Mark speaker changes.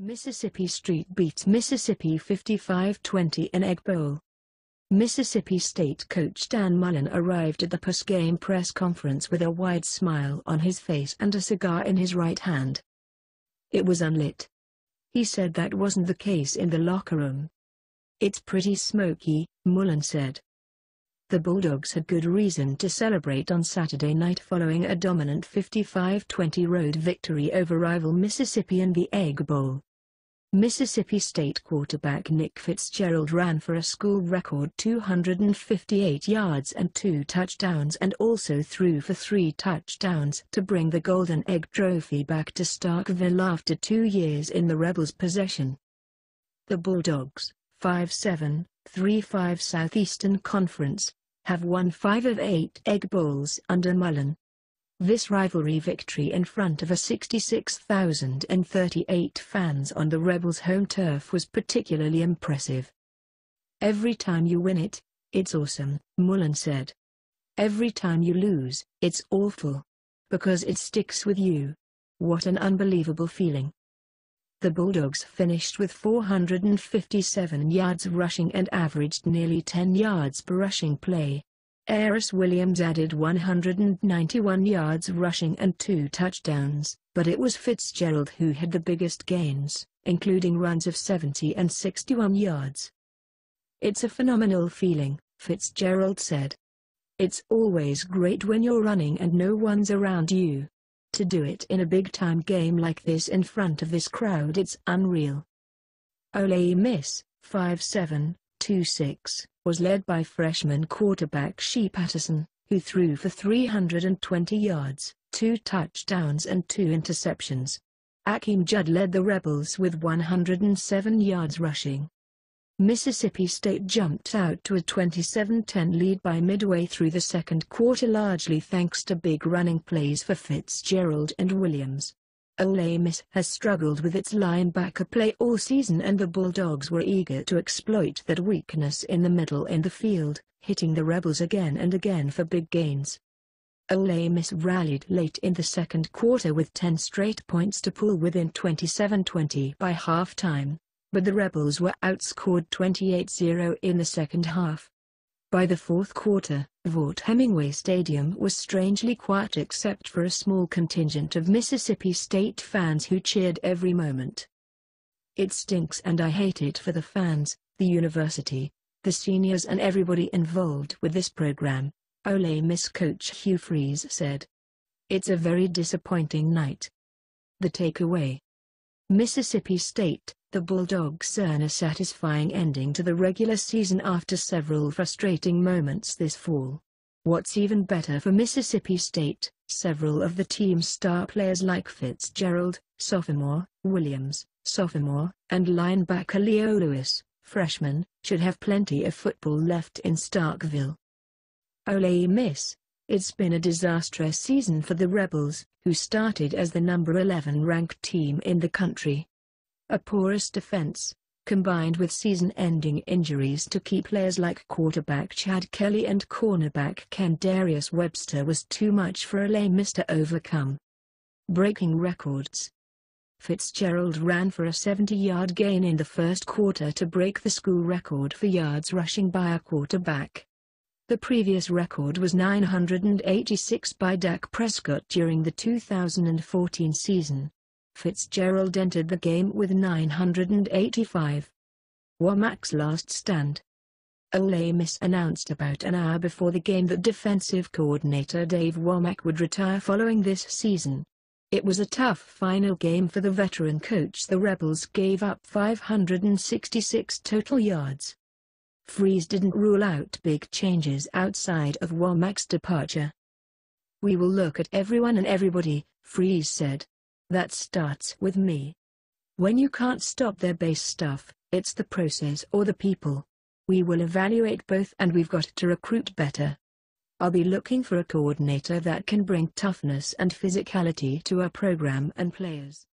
Speaker 1: Mississippi State beats Mississippi 55-20 in Egg Bowl. Mississippi State coach Dan Mullen arrived at the post-game press conference with a wide smile on his face and a cigar in his right hand. It was unlit. He said that wasn't the case in the locker room. "It's pretty smoky," Mullen said. The Bulldogs had good reason to celebrate on Saturday night following a dominant 55-20 road victory over rival Mississippi in the Egg Bowl. Mississippi State quarterback Nick Fitzgerald ran for a school record 258 yards and 2 touchdowns and also threw for 3 touchdowns to bring the Golden Egg Trophy back to Starkville after 2 years in the Rebels' possession. The Bulldogs, 5-7-3-5 Southeastern Conference, have won 5 of 8 Egg Bowls under Mullen. This rivalry victory in front of a 66,038 fans on the Rebels' home turf was particularly impressive. "Every time you win it, it's awesome," Mullen said. "Every time you lose, it's awful. Because it sticks with you. What an unbelievable feeling." The Bulldogs finished with 457 yards rushing and averaged nearly 10 yards per rushing play. Aeris Williams added 191 yards rushing and 2 touchdowns, but it was Fitzgerald who had the biggest gains, including runs of 70 and 61 yards. "It's a phenomenal feeling," Fitzgerald said. "It's always great when you're running and no one's around you. To do it in a big-time game like this in front of this crowd, it's unreal." Ole Miss, 5-7-2-6, was led by freshman quarterback Shea Patterson, who threw for 320 yards, 2 touchdowns and 2 interceptions. Akeem Judd led the Rebels with 107 yards rushing. Mississippi State jumped out to a 27-10 lead by midway through the second quarter, largely thanks to big running plays for Fitzgerald and Williams. Ole Miss has struggled with its linebacker play all season, and the Bulldogs were eager to exploit that weakness in the middle in the field, hitting the Rebels again and again for big gains. Ole Miss rallied late in the second quarter with 10 straight points to pull within 27-20 by halftime, but the Rebels were outscored 28-0 in the second half. By the fourth quarter, Vaught-Hemingway Stadium was strangely quiet except for a small contingent of Mississippi State fans who cheered every moment. "It stinks and I hate it for the fans, the university, the seniors and everybody involved with this program," Ole Miss coach Hugh Freeze said. "It's a very disappointing night." The takeaway: Mississippi State, the Bulldogs earn a satisfying ending to the regular season after several frustrating moments this fall. What's even better for Mississippi State, several of the team's star players like Fitzgerald, sophomore, Williams, sophomore, and linebacker Leo Lewis, freshman, should have plenty of football left in Starkville. Ole Miss: It's been a disastrous season for the Rebels, who started as the number 11 ranked team in the country. A porous defense, combined with season-ending injuries to key players like quarterback Chad Kelly and cornerback Kendarius Webster, was too much for Ole Miss to overcome. Breaking records: Fitzgerald ran for a 70-yard gain in the first quarter to break the school record for yards rushing by a quarterback. The previous record was 986 by Dak Prescott during the 2014 season. Fitzgerald entered the game with 985. Womack's last stand. Ole Miss announced about an hour before the game that defensive coordinator Dave Womack would retire following this season. It was a tough final game for the veteran coach. The Rebels gave up 566 total yards. Freeze didn't rule out big changes outside of Womack's departure. "We will look at everyone and everybody," Freeze said. "That starts with me. When you can't stop their base stuff, it's the process or the people. We will evaluate both, and we've got to recruit better. I'll be looking for a coordinator that can bring toughness and physicality to our program and players."